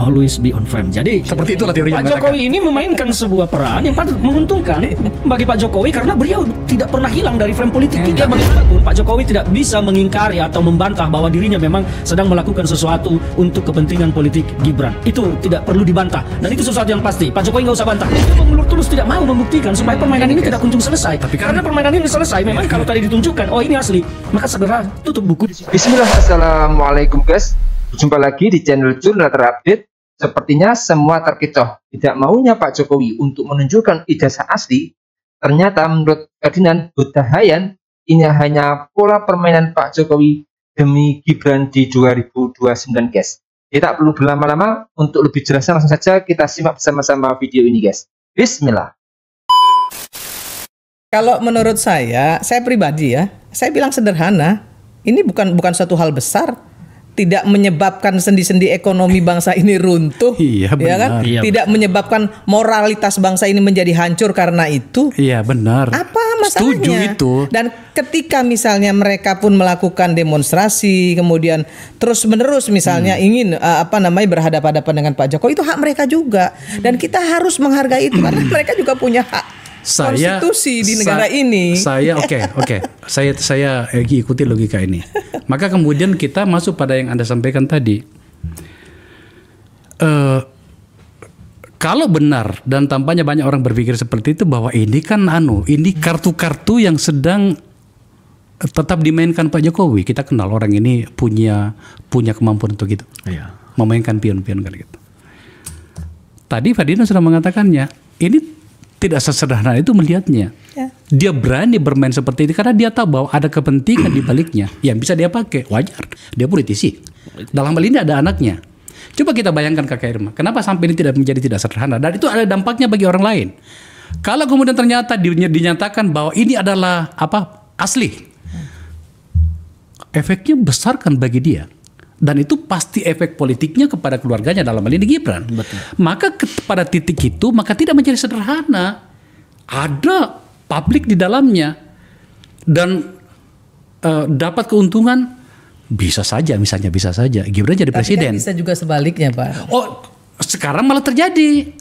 always be on frame. Jadi seperti itulah teorinya. Pak Jokowi ini memainkan sebuah peran yang patut menguntungkan bagi Pak Jokowi karena beliau tidak pernah hilang dari frame politik kita. Bagaimanapun Pak Jokowi tidak bisa mengingkari atau membantah bahwa dirinya memang sedang melakukan sesuatu untuk kepentingan politik Gibran. Itu tidak perlu dibantah dan itu sesuatu yang pasti. Pak Jokowi nggak usah bantah. Dia mengulur tulus tidak mau membuktikan supaya permainan ini tidak kunjung selesai. Tapi karena permainan ini selesai, memang kalau tadi ditunjukkan, oh ini asli, maka segera tutup buku. Bismillah, assalamualaikum guys. Jumpa lagi di channel Jurnal Terupdate. Sepertinya semua terkecoh tidak maunya Pak Jokowi untuk menunjukkan ijazah asli. Ternyata menurut Ferdinand Hutahayan, ini hanya pola permainan Pak Jokowi demi Gibran di 2029 guys. Jadi tak perlu berlama-lama, untuk lebih jelasnya langsung saja kita simak bersama-sama video ini guys. Bismillah. Kalau menurut saya pribadi ya, saya bilang sederhana. Ini bukan suatu hal besar. Tidak menyebabkan sendi-sendi ekonomi bangsa ini runtuh, iya, benar. Ya kan? Iya, tidak menyebabkan moralitas bangsa ini menjadi hancur karena itu. Iya benar. Apa masalahnya? Setuju itu. Dan ketika misalnya mereka pun melakukan demonstrasi, kemudian terus-menerus misalnya ingin berhadapan-hadapan dengan Pak Jokowi, itu hak mereka juga. Dan kita harus menghargai itu karena mereka juga punya hak. Konstitusi di negara ini. Oke. Saya ikuti logika ini. Maka kemudian kita masuk pada yang Anda sampaikan tadi. Kalau benar dan tampaknya banyak orang berpikir seperti itu, bahwa ini kan ini kartu-kartu yang sedang tetap dimainkan Pak Jokowi. Kita kenal orang ini punya kemampuan untuk itu. Iya. Memainkan pion-pion kan gitu. Tadi Ferdinand sudah mengatakannya. Ini tidak sesederhana itu melihatnya. Ya. Dia berani bermain seperti itu karena dia tahu bahwa ada kepentingan di baliknya yang bisa dia pakai. Wajar, dia politisi. Dalam hal ini ada anaknya. Coba kita bayangkan Kakak Irma, kenapa sampai ini tidak sederhana, dan itu ada dampaknya bagi orang lain. Kalau kemudian ternyata dinyatakan bahwa ini adalah asli, efeknya besar kan bagi dia. Dan itu pasti efek politiknya kepada keluarganya, dalam hal ini Gibran. Betul. Maka pada titik itu maka tidak menjadi sederhana. Ada publik di dalamnya dan dapat keuntungan, bisa saja Gibran jadi presiden. Tapi kan bisa juga sebaliknya, Pak. Oh, sekarang malah terjadi.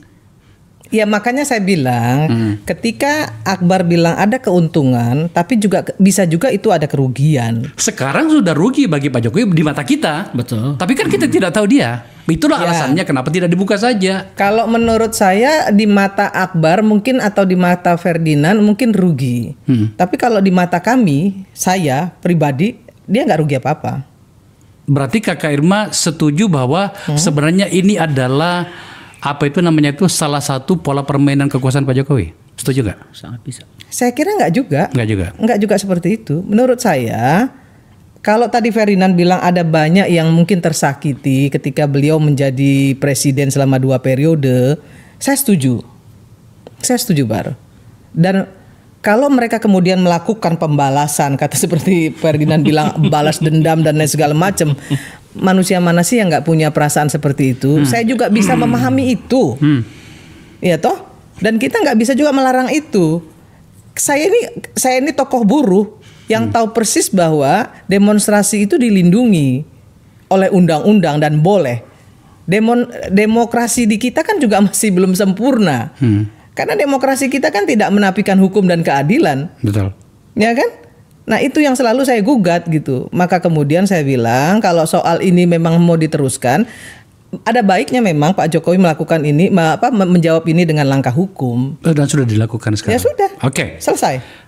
Ya makanya saya bilang ketika Akbar bilang ada keuntungan, tapi juga bisa juga itu ada kerugian. Sekarang sudah rugi bagi Pak Jokowi di mata kita. Betul. Tapi kan kita tidak tahu dia. Itulah alasannya kenapa tidak dibuka saja. Kalau menurut saya di mata Akbar mungkin atau di mata Ferdinand mungkin rugi. Tapi kalau di mata kami, saya pribadi, dia nggak rugi apa-apa. Berarti Kakak Irma setuju bahwa sebenarnya ini adalah salah satu pola permainan kekuasaan Pak Jokowi. Setuju nggak? Sangat bisa. Saya kira nggak juga. Nggak juga seperti itu. Menurut saya, kalau tadi Ferdinand bilang ada banyak yang mungkin tersakiti ketika beliau menjadi presiden selama 2 periode, saya setuju. Bar. Dan kalau mereka kemudian melakukan pembalasan, kata seperti Ferdinand bilang balas dendam dan lain segala macam, manusia mana sih yang nggak punya perasaan seperti itu? Saya juga bisa memahami itu, ya toh. Dan kita nggak bisa juga melarang itu. Saya ini tokoh buruh yang tahu persis bahwa demonstrasi itu dilindungi oleh undang-undang dan boleh. Demokrasi di kita kan juga masih belum sempurna. Karena demokrasi kita kan tidak menafikan hukum dan keadilan. Betul. Ya kan? Nah itu yang selalu saya gugat gitu. Maka kemudian saya bilang kalau soal ini memang mau diteruskan, ada baiknya memang Pak Jokowi melakukan ini, menjawab ini dengan langkah hukum. Dan sudah dilakukan sekarang. Ya sudah. Oke. Selesai.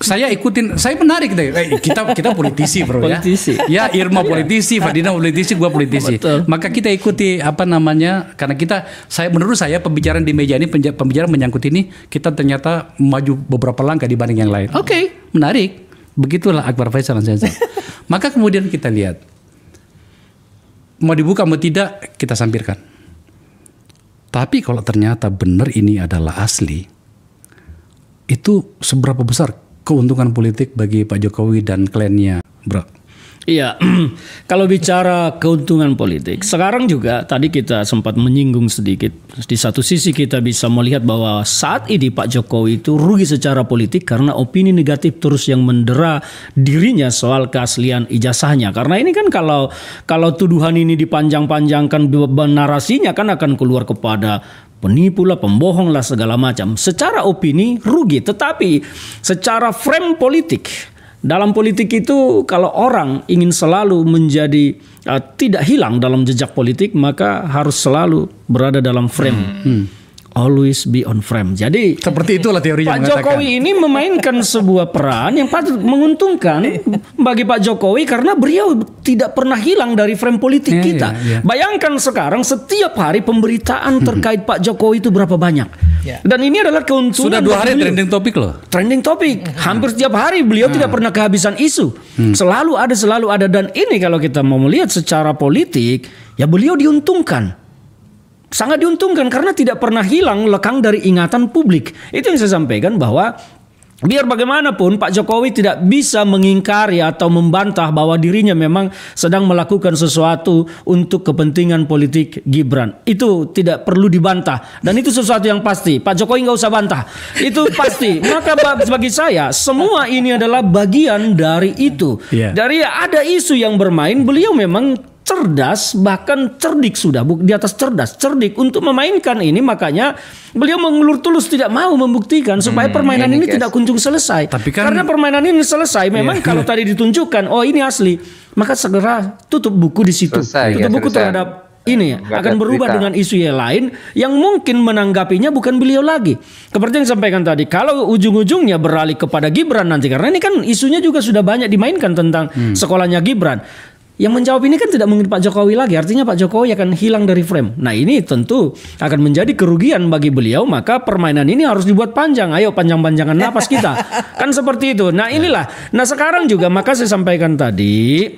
Saya ikutin, saya menarik deh. Kita politisi bro ya. Ya Irma politisi, Ferdinand politisi, gua politisi. Betul. Maka kita ikuti karena menurut saya pembicaraan di meja ini, pembicaraan menyangkut ini, kita ternyata maju beberapa langkah dibanding yang lain. Oke, menarik. Begitulah Akbar Faisal. Maka kemudian kita lihat, mau dibuka mau tidak kita sampirkan. Tapi kalau ternyata benar ini adalah asli, itu seberapa besar keuntungan politik bagi Pak Jokowi dan klannya, bro? Iya, kalau bicara keuntungan politik, sekarang juga tadi kita sempat menyinggung sedikit. Di satu sisi kita bisa melihat bahwa saat ini Pak Jokowi itu rugi secara politik karena opini negatif terus yang mendera dirinya soal keaslian ijazahnya. Karena ini kan kalau tuduhan ini dipanjang-panjangkan narasinya kan akan keluar kepada penipu lah, pembohong lah, segala macam. Secara opini rugi, tetapi secara frame politik, dalam politik itu kalau orang ingin selalu menjadi tidak hilang dalam jejak politik, maka harus selalu berada dalam frame. Always be on frame. Jadi seperti itulah teorinya. Pak Jokowi ini memainkan sebuah peran yang patut menguntungkan bagi Pak Jokowi karena beliau tidak pernah hilang dari frame politik kita. Bayangkan sekarang setiap hari pemberitaan terkait Pak Jokowi itu berapa banyak. Dan ini adalah keuntungan. Sudah 2 hari trending topik loh. Trending topik. Hampir setiap hari beliau tidak pernah kehabisan isu. Selalu ada. Dan ini kalau kita mau melihat secara politik, ya beliau diuntungkan. Sangat diuntungkan karena tidak pernah hilang lekang dari ingatan publik. Itu yang saya sampaikan, bahwa biar bagaimanapun Pak Jokowi tidak bisa mengingkari atau membantah bahwa dirinya memang sedang melakukan sesuatu untuk kepentingan politik Gibran. Itu tidak perlu dibantah. Dan itu sesuatu yang pasti. Pak Jokowi nggak usah bantah. Itu pasti. Maka bagi saya semua ini adalah bagian dari itu. Dari ada isu yang bermain, beliau memang cerdas, bahkan cerdik sudah, di atas cerdas, cerdik untuk memainkan ini. Makanya beliau mengulur tulus tidak mau membuktikan supaya permainan ini tidak kunjung selesai. Karena permainan ini selesai, memang kalau tadi ditunjukkan, oh ini asli, maka segera tutup buku di situ. Tutup buku terhadap ini akan berubah dengan isu yang lain yang mungkin menanggapinya bukan beliau lagi. Seperti yang sampaikan tadi, kalau ujung-ujungnya beralih kepada Gibran nanti, karena ini kan isunya juga sudah banyak dimainkan tentang sekolahnya Gibran. Yang menjawab ini kan tidak mungkin Pak Jokowi lagi. Artinya Pak Jokowi akan hilang dari frame. Nah ini tentu akan menjadi kerugian bagi beliau. Maka permainan ini harus dibuat panjang. Ayo panjang-panjangan napas kita. Kan seperti itu. Nah inilah. Nah sekarang juga maka saya sampaikan tadi,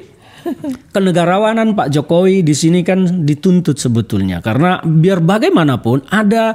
kenegarawanan Pak Jokowi di sini kan dituntut sebetulnya, karena biar bagaimanapun ada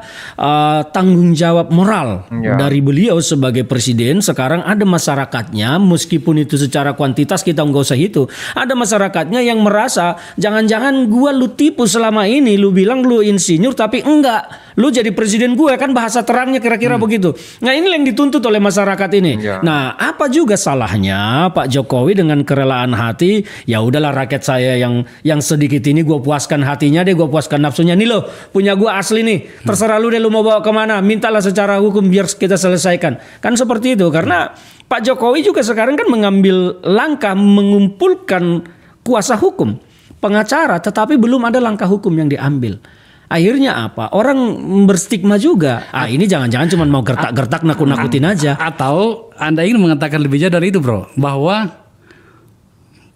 tanggung jawab moral dari beliau sebagai presiden. Sekarang ada masyarakatnya, meskipun itu secara kuantitas kita nggak usah itu, ada masyarakatnya yang merasa jangan-jangan gua lu tipu selama ini, lu bilang lu insinyur tapi enggak, lu jadi presiden gue, kan bahasa terangnya kira-kira begitu. Nah ini yang dituntut oleh masyarakat ini. Nah apa juga salahnya Pak Jokowi dengan kerelaan hati, ya udahlah rakyat saya yang sedikit ini gue puaskan hatinya deh, gue puaskan nafsunya. Nih loh punya gue asli nih, terserah lu deh lu mau bawa kemana, mintalah secara hukum biar kita selesaikan. Kan seperti itu. Karena Pak Jokowi juga sekarang kan mengambil langkah mengumpulkan kuasa hukum, pengacara, tetapi belum ada langkah hukum yang diambil. Akhirnya apa? Orang berstigma juga. Ini jangan-jangan cuma mau gertak-gertak nakut-nakutin aja. Atau Anda ingin mengatakan lebih jauh dari itu, bro, bahwa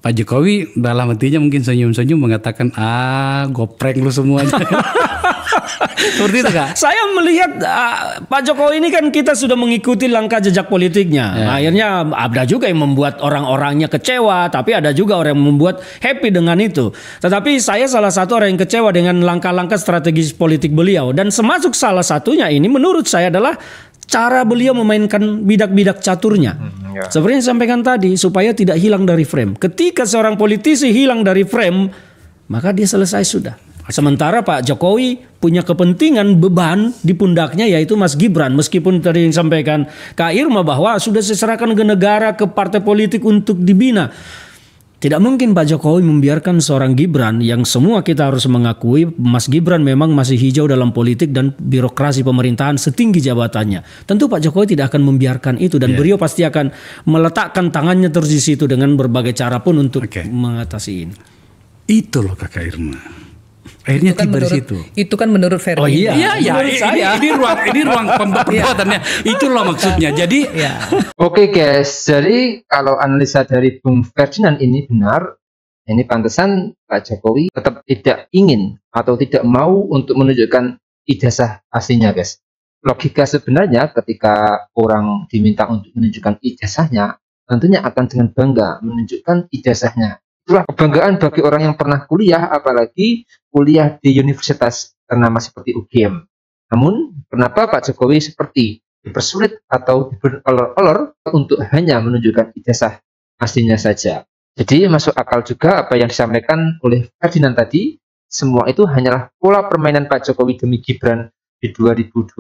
Pak Jokowi dalam hatinya mungkin senyum-senyum mengatakan, gopreng lu semuanya. Seperti itu Kak? Saya melihat Pak Jokowi ini kan kita sudah mengikuti langkah jejak politiknya. Akhirnya ada juga yang membuat orang-orangnya kecewa, tapi ada juga orang yang membuat happy dengan itu. Tetapi saya salah satu orang yang kecewa dengan langkah-langkah strategis politik beliau. Dan termasuk salah satunya ini menurut saya adalah cara beliau memainkan bidak-bidak caturnya. Seperti yang disampaikan tadi, supaya tidak hilang dari frame. Ketika seorang politisi hilang dari frame, maka dia selesai sudah. Sementara Pak Jokowi punya kepentingan, beban di pundaknya, yaitu Mas Gibran. Meskipun tadi yang disampaikan Kak Irma bahwa sudah diserahkan ke negara, ke partai politik untuk dibina. Tidak mungkin Pak Jokowi membiarkan seorang Gibran yang semua kita harus mengakui Mas Gibran memang masih hijau dalam politik dan birokrasi pemerintahan setinggi jabatannya. Tentu Pak Jokowi tidak akan membiarkan itu, dan beliau pasti akan meletakkan tangannya terus di situ dengan berbagai cara pun untuk mengatasi ini. Itu loh Kakak Irma. Akhirnya tiba di situ. Itu kan menurut Ferdinand. Oh iya, ini ruang perdebatannya. Itulah maksudnya. Jadi Oke guys, jadi kalau analisa dari Bung Ferdinand ini benar, ini pantesan Pak Jokowi tetap tidak ingin atau tidak mau untuk menunjukkan ijazah aslinya guys. Logika sebenarnya ketika orang diminta untuk menunjukkan ijazahnya, tentunya akan dengan bangga menunjukkan ijazahnya. Itulah kebanggaan bagi orang yang pernah kuliah, apalagi kuliah di universitas ternama seperti UGM. Namun, kenapa Pak Jokowi seperti dipersulit atau diberolor-olor untuk hanya menunjukkan ijazah aslinya saja? Jadi masuk akal juga apa yang disampaikan oleh Ferdinand tadi, semua itu hanyalah pola permainan Pak Jokowi demi Gibran di 2029.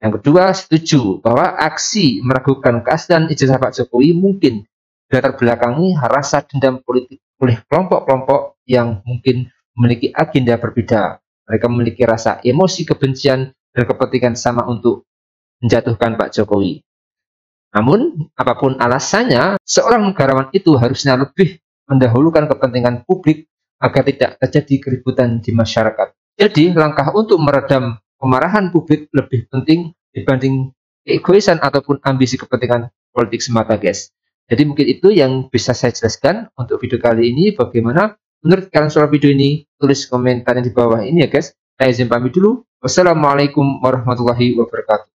Yang kedua, setuju bahwa aksi meragukan keaslian ijazah Pak Jokowi mungkin dilatar belakangi rasa dendam politik oleh kelompok-kelompok yang mungkin memiliki agenda berbeda. Mereka memiliki rasa emosi, kebencian, dan kepentingan sama untuk menjatuhkan Pak Jokowi. Namun, apapun alasannya, seorang negarawan itu harusnya lebih mendahulukan kepentingan publik agar tidak terjadi keributan di masyarakat. Jadi, langkah untuk meredam kemarahan publik lebih penting dibanding keegoisan ataupun ambisi kepentingan politik semata, guys. Jadi mungkin itu yang bisa saya jelaskan untuk video kali ini. Bagaimana menurut kalian soal video ini? Tulis komentar di bawah ini ya, guys. Saya izin pamit dulu. Wassalamualaikum warahmatullahi wabarakatuh.